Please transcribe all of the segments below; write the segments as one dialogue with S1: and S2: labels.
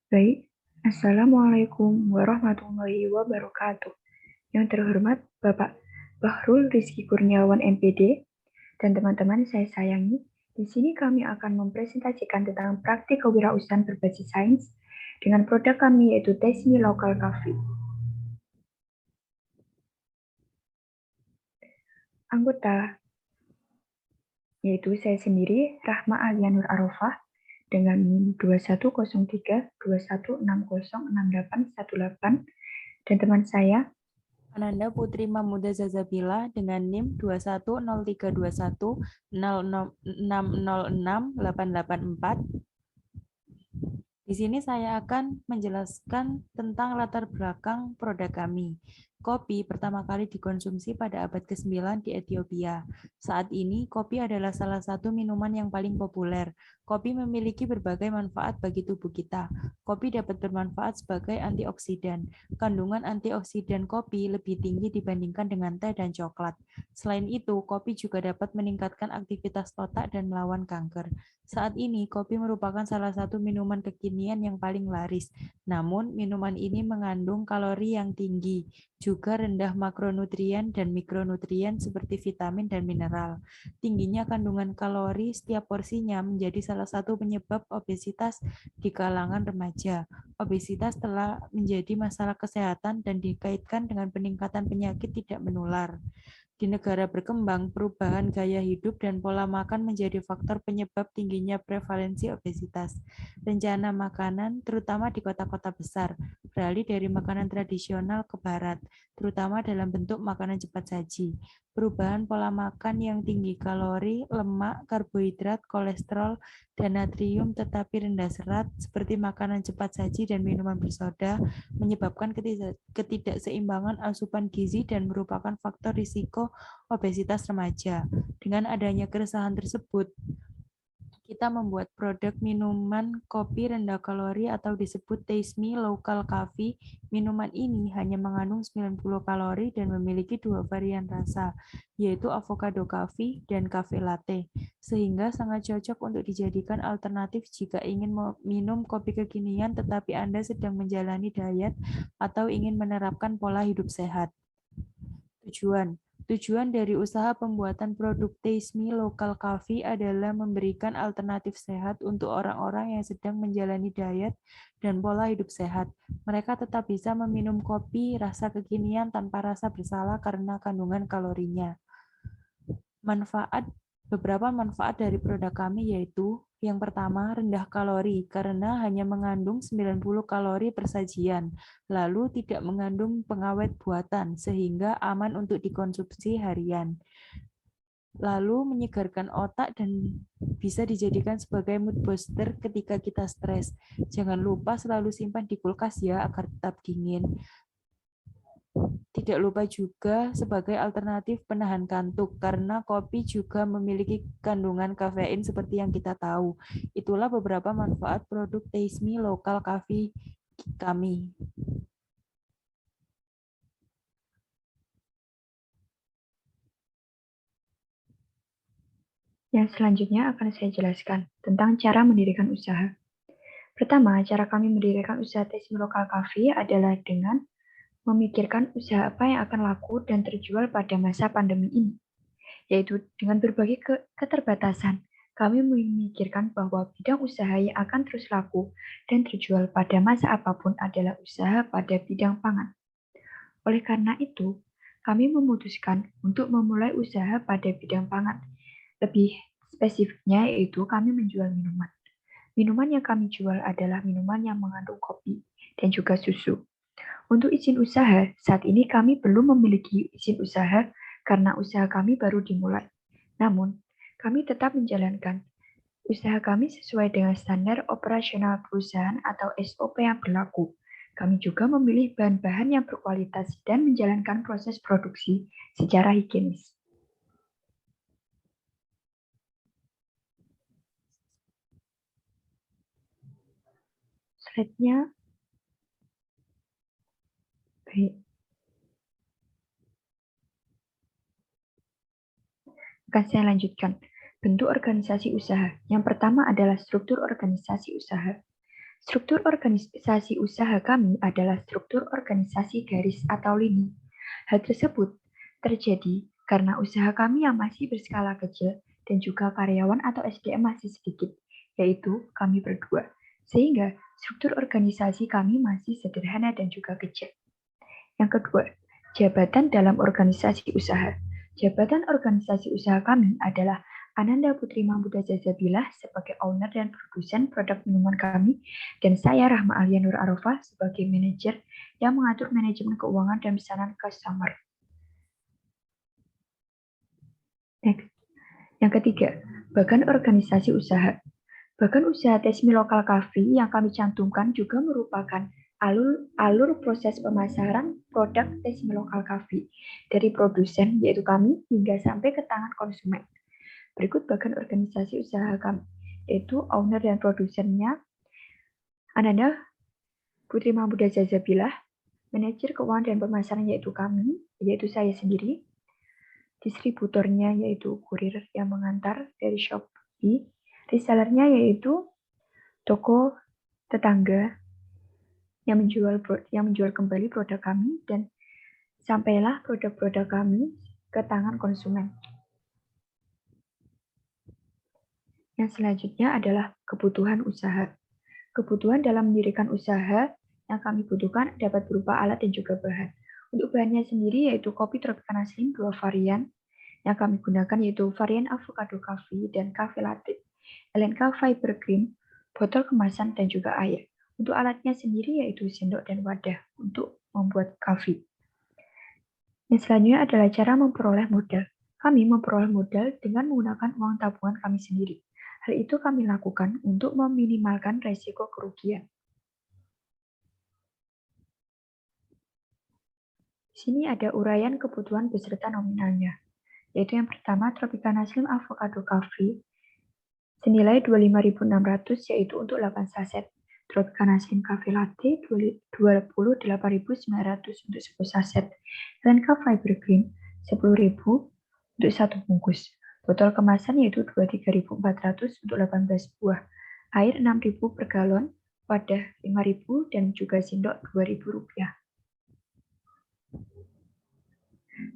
S1: Baik, Assalamualaikum warahmatullahi wabarakatuh. Yang terhormat Bapak Bahrul Rizky Kurniawan MPD dan teman-teman saya sayangi, di sini kami akan mempresentasikan tentang praktik kewirausahaan berbasis sains dengan produk kami yaitu Tesmi Local Coffee. Anggota yaitu saya sendiri, Rahma Alianur Arofah, dengan NIM 210321606818 dan teman saya
S2: Ananda Putri Mamuda Zazabila dengan NIM 21032160606884. Di sini saya akan menjelaskan tentang latar belakang produk kami. Kopi pertama kali dikonsumsi pada abad ke-9 di Ethiopia. Saat ini, kopi adalah salah satu minuman yang paling populer. Kopi memiliki berbagai manfaat bagi tubuh kita. Kopi dapat bermanfaat sebagai antioksidan. Kandungan antioksidan kopi lebih tinggi dibandingkan dengan teh dan coklat. Selain itu, kopi juga dapat meningkatkan aktivitas otak dan melawan kanker. Saat ini, kopi merupakan salah satu minuman kekinian yang paling laris. Namun, minuman ini mengandung kalori yang tinggi, juga rendah makronutrien dan mikronutrien seperti vitamin dan mineral. Tingginya kandungan kalori setiap porsinya menjadi salah satu penyebab obesitas di kalangan remaja. Obesitas telah menjadi masalah kesehatan dan dikaitkan dengan peningkatan penyakit tidak menular. Di negara berkembang, perubahan gaya hidup dan pola makan menjadi faktor penyebab tingginya prevalensi obesitas. Rencana makanan, terutama di kota-kota besar, beralih dari makanan tradisional ke barat, terutama dalam bentuk makanan cepat saji. Perubahan pola makan yang tinggi kalori, lemak, karbohidrat, kolesterol, dan natrium tetapi rendah serat, seperti makanan cepat saji dan minuman bersoda, menyebabkan ketidakseimbangan asupan gizi dan merupakan faktor risiko obesitas remaja. Dengan adanya keresahan tersebut, kita membuat produk minuman kopi rendah kalori atau disebut Taste Local Coffee. Minuman ini hanya mengandung 90 kalori dan memiliki dua varian rasa, yaitu avocado coffee dan cafe latte, sehingga sangat cocok untuk dijadikan alternatif jika ingin minum kopi kekinian tetapi Anda sedang menjalani diet atau ingin menerapkan pola hidup sehat. Tujuan dari usaha pembuatan produk Taste Local Coffee adalah memberikan alternatif sehat untuk orang-orang yang sedang menjalani diet dan pola hidup sehat. Mereka tetap bisa meminum kopi rasa kekinian tanpa rasa bersalah karena kandungan kalorinya. Beberapa manfaat dari produk kami yaitu yang pertama, rendah kalori karena hanya mengandung 90 kalori per sajian, lalu tidak mengandung pengawet buatan sehingga aman untuk dikonsumsi harian. Lalu menyegarkan otak dan bisa dijadikan sebagai mood booster ketika kita stres. Jangan lupa selalu simpan di kulkas ya agar tetap dingin. Tidak lupa juga sebagai alternatif penahan kantuk, karena kopi juga memiliki kandungan kafein seperti yang kita tahu. Itulah beberapa manfaat produk Taste Me Local Coffee kami.
S1: Yang selanjutnya akan saya jelaskan tentang cara mendirikan usaha. Pertama, cara kami mendirikan usaha Tesmi Local Coffee adalah dengan memikirkan usaha apa yang akan laku dan terjual pada masa pandemi ini, yaitu dengan berbagai keterbatasan. Kami memikirkan bahwa bidang usaha yang akan terus laku dan terjual pada masa apapun adalah usaha pada bidang pangan. Oleh karena itu, kami memutuskan untuk memulai usaha pada bidang pangan. Lebih spesifiknya yaitu kami menjual minuman. Minuman yang kami jual adalah minuman yang mengandung kopi dan juga susu. Untuk izin usaha, saat ini kami belum memiliki izin usaha karena usaha kami baru dimulai. Namun, kami tetap menjalankan usaha kami sesuai dengan standar operasional perusahaan atau SOP yang berlaku. Kami juga memilih bahan-bahan yang berkualitas dan menjalankan proses produksi secara higienis. Slide-nya. Baik. Akan saya lanjutkan. Bentuk organisasi usaha. Yang pertama adalah struktur organisasi usaha. Struktur organisasi usaha kami adalah struktur organisasi garis atau lini. Hal tersebut terjadi karena usaha kami yang masih berskala kecil dan juga karyawan atau SDM masih sedikit, yaitu kami berdua. Sehingga struktur organisasi kami masih sederhana dan juga kecil. Yang kedua, jabatan dalam organisasi usaha. Jabatan organisasi usaha kami adalah Ananda Putri Mahmuda Zazabilah sebagai owner dan produsen produk minuman kami, dan saya Rahma Alia Nur Arofah sebagai manajer yang mengatur manajemen keuangan dan pesanan customer. Next. Yang ketiga, bagan organisasi usaha. Bagan usaha Tesmi Lokal Coffee yang kami cantumkan juga merupakan alur proses pemasaran produk Tesmi Lokal Coffee dari produsen, yaitu kami, hingga sampai ke tangan konsumen. Berikut bagan organisasi usaha kami, yaitu owner dan produsennya Ananda Putri Mahmuda Zazabilah, manajer keuangan dan pemasaran yaitu kami, yaitu saya sendiri, distributornya yaitu kurir yang mengantar dari Shopee, resellernya yaitu toko tetangga yang menjual kembali produk kami, dan sampailah produk-produk kami ke tangan konsumen. Yang selanjutnya adalah kebutuhan usaha. Kebutuhan dalam mendirikan usaha yang kami butuhkan dapat berupa alat dan juga bahan. Untuk bahannya sendiri yaitu kopi Tropicana Slim 2 varian yang kami gunakan yaitu varian avocado coffee dan cafe latte, LNK fiber cream, botol kemasan dan juga air. Untuk alatnya sendiri yaitu sendok dan wadah untuk membuat coffee. Yang selanjutnya adalah cara memperoleh modal. Kami memperoleh modal dengan menggunakan uang tabungan kami sendiri. Hal itu kami lakukan untuk meminimalkan risiko kerugian. Di sini ada uraian kebutuhan beserta nominalnya, yaitu yang pertama Tropicana Slim Avocado Coffee senilai 25.600 yaitu untuk 8 saset. Tropicana Slim Cafe Latte 28.900 untuk 10 saset. LNK Fiber Cream 10.000 untuk 1 bungkus. Botol kemasan yaitu 23.400 untuk 18 buah. Air 6.000 per galon, wadah 5.000 dan juga sendok Rp2.000.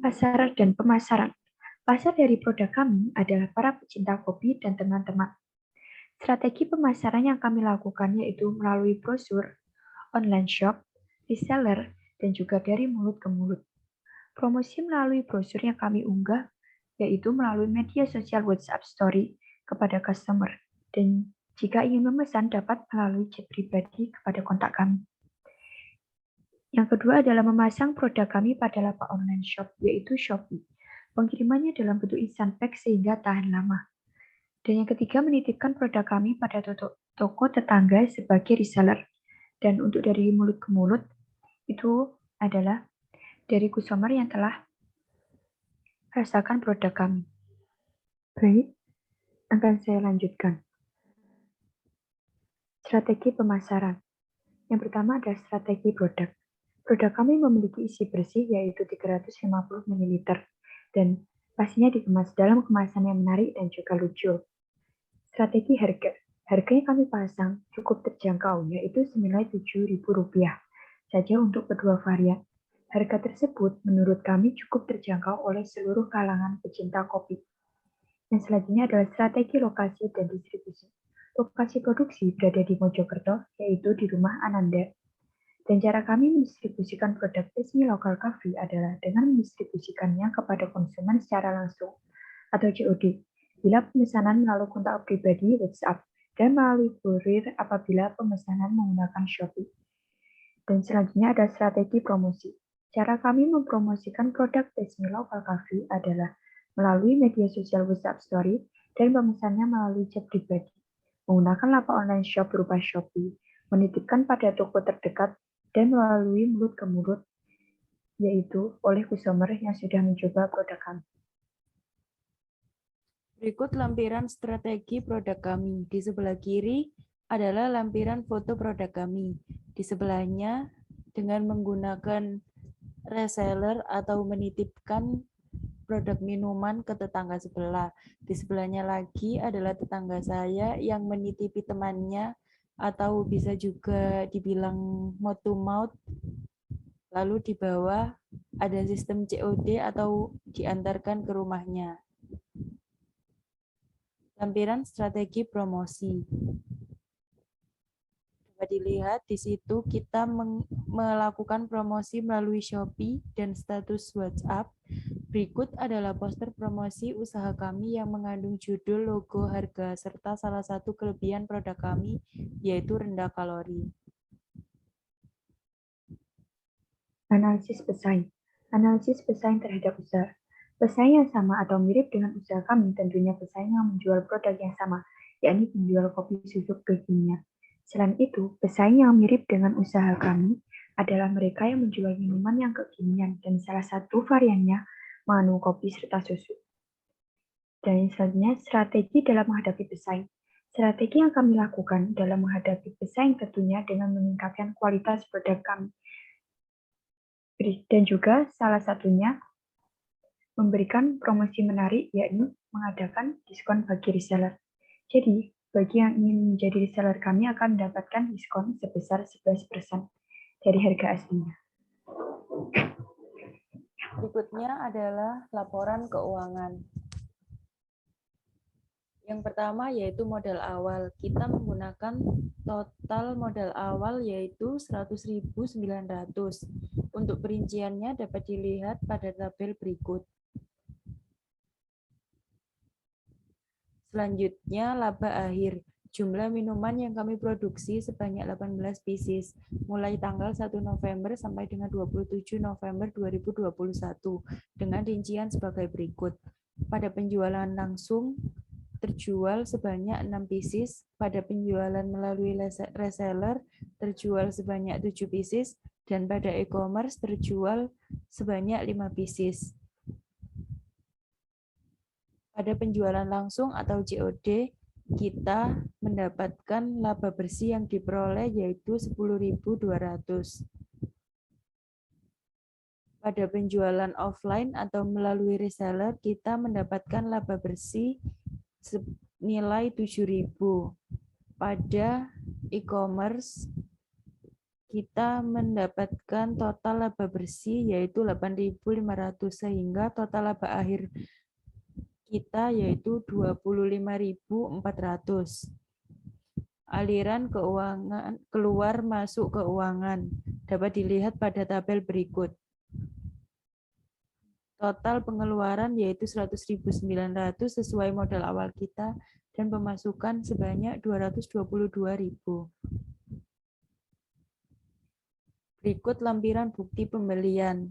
S1: Pasar dan pemasaran. Pasar dari produk kami adalah para pecinta kopi dan teman-teman. Strategi pemasaran yang kami lakukan yaitu melalui brosur, online shop, reseller, dan juga dari mulut ke mulut. Promosi melalui brosur yang kami unggah yaitu melalui media sosial WhatsApp Story kepada customer, dan jika ingin memesan dapat melalui chat pribadi kepada kontak kami. Yang kedua adalah memasang produk kami pada lapak online shop, yaitu Shopee. Pengirimannya dalam bentuk instant pack sehingga tahan lama. Dan yang ketiga, menitipkan produk kami pada toko tetangga sebagai reseller. Dan untuk dari mulut ke mulut, itu adalah dari customer yang telah rasakan produk kami. Baik, akan saya lanjutkan. Strategi pemasaran. Yang pertama adalah strategi produk. Produk kami memiliki isi bersih yaitu 350 ml dan pastinya dikemas dalam kemasan yang menarik dan juga lucu. Strategi harga. Harga yang kami pasang cukup terjangkau yaitu senilai Rp7.000 saja untuk kedua varian. Harga tersebut menurut kami cukup terjangkau oleh seluruh kalangan pecinta kopi. Yang selanjutnya adalah strategi lokasi dan distribusi. Lokasi produksi berada di Mojokerto, yaitu di rumah Ananda. Dan cara kami mendistribusikan produk Tesmi Lokal Coffee adalah dengan mendistribusikannya kepada konsumen secara langsung atau COD, bila pemesanan melalui kontak pribadi WhatsApp, dan melalui kurir apabila pemesanan menggunakan Shopee. Dan selanjutnya ada strategi promosi. Cara kami mempromosikan produk Tesmi Lokal Coffee adalah melalui media sosial WhatsApp Story dan pemesannya melalui chat pribadi, menggunakan lapak online shop berupa Shopee, menitipkan pada toko terdekat, dan melalui mulut ke mulut, yaitu oleh customer yang sudah mencoba produk kami.
S2: Berikut lampiran strategi produk kami. Di sebelah kiri adalah lampiran foto produk kami. Di sebelahnya dengan menggunakan reseller atau menitipkan produk minuman ke tetangga sebelah. Di sebelahnya lagi adalah tetangga saya yang menitipi temannya atau bisa juga dibilang mouth to mouth. Lalu di bawah ada sistem COD atau diantarkan ke rumahnya. Lampiran strategi promosi. Dapat dilihat di situ kita melakukan promosi melalui Shopee dan status WhatsApp. Berikut adalah poster promosi usaha kami yang mengandung judul, logo, harga, serta salah satu kelebihan produk kami, yaitu rendah kalori.
S1: Analisis pesaing. Analisis pesaing terhadap usaha. Pesaing yang sama atau mirip dengan usaha kami tentunya pesaing yang menjual produk yang sama, yakni penjual kopi susu kekinian. Selain itu, pesaing yang mirip dengan usaha kami adalah mereka yang menjual minuman yang kekinian dan salah satu variannya mengandung kopi serta susu. Dan selanjutnya, strategi dalam menghadapi pesaing. Strategi yang kami lakukan dalam menghadapi pesaing tentunya dengan meningkatkan kualitas produk kami. Dan juga salah satunya memberikan promosi menarik, yakni mengadakan diskon bagi reseller. Jadi, bagi yang ingin menjadi reseller kami akan mendapatkan diskon sebesar 11% dari harga aslinya.
S2: Berikutnya adalah laporan keuangan. Yang pertama yaitu modal awal. Kita menggunakan total modal awal yaitu 100.900. Untuk perinciannya dapat dilihat pada tabel berikut. Selanjutnya laba akhir. Jumlah minuman yang kami produksi sebanyak 18 pieces, mulai tanggal 1 November sampai dengan 27 November 2021, dengan rincian sebagai berikut. Pada penjualan langsung, terjual sebanyak 6 pieces, pada penjualan melalui reseller, terjual sebanyak 7 pieces, dan pada e-commerce terjual sebanyak 5 pieces. Pada penjualan langsung atau COD, kita mendapatkan laba bersih yang diperoleh yaitu 10.200. Pada penjualan offline atau melalui reseller, kita mendapatkan laba bersih nilai 7.000. Pada e-commerce, kita mendapatkan total laba bersih yaitu 8.500, sehingga total laba akhir kita yaitu 25.400. Aliran keuangan keluar masuk keuangan dapat dilihat pada tabel berikut. Total pengeluaran yaitu 100.900 sesuai modal awal kita dan pemasukan sebanyak 222.000. Berikut lampiran bukti pembelian.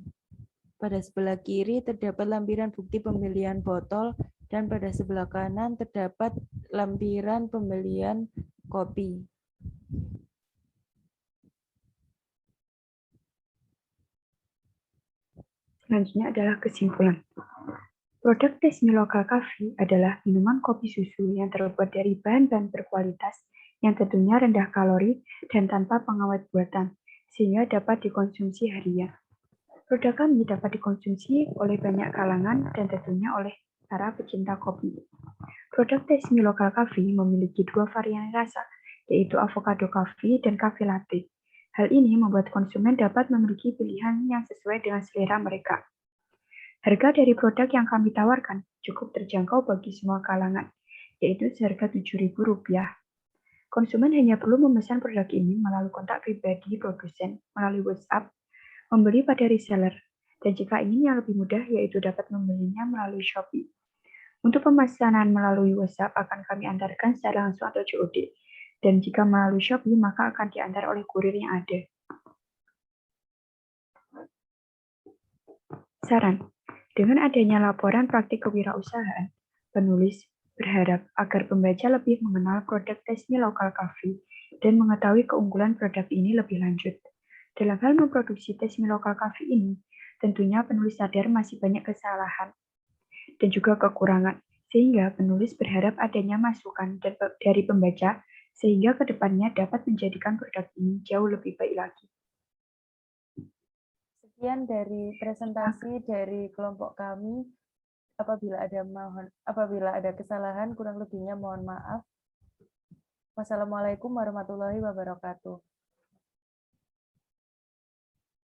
S2: Pada sebelah kiri terdapat lampiran bukti pembelian botol dan pada sebelah kanan terdapat lampiran pembelian kopi.
S1: Selanjutnya adalah kesimpulan. Produk Tasmi Local Coffee adalah minuman kopi susu yang terbuat dari bahan-bahan berkualitas yang tentunya rendah kalori dan tanpa pengawet buatan, sehingga dapat dikonsumsi harian. Produk kami dapat dikonsumsi oleh banyak kalangan dan tentunya oleh para pecinta kopi. Produk Tasmi Local Coffee memiliki 2 varian rasa, yaitu avocado coffee dan cafe latte. Hal ini membuat konsumen dapat memiliki pilihan yang sesuai dengan selera mereka. Harga dari produk yang kami tawarkan cukup terjangkau bagi semua kalangan, yaitu seharga Rp7.000. Konsumen hanya perlu memesan produk ini melalui kontak pribadi produsen melalui WhatsApp, membeli pada reseller, dan jika ingin yang lebih mudah yaitu dapat membelinya melalui Shopee. Untuk pemesanan melalui WhatsApp akan kami antarkan secara langsung atau COD, dan jika melalui Shopee maka akan diantar oleh kurir yang ada. Saran, dengan adanya laporan praktik kewirausahaan, penulis berharap agar pembaca lebih mengenal produk Tasmi Local Coffee dan mengetahui keunggulan produk ini lebih lanjut. Dalam hal memproduksi Tasmi Local Coffee ini, tentunya penulis sadar masih banyak kesalahan dan juga kekurangan, sehingga penulis berharap adanya masukan dari pembaca sehingga kedepannya dapat menjadikan produk ini jauh lebih baik lagi.
S2: Sekian dari presentasi dari kelompok kami. Apabila ada kesalahan, kurang lebihnya mohon maaf. Wassalamualaikum warahmatullahi wabarakatuh.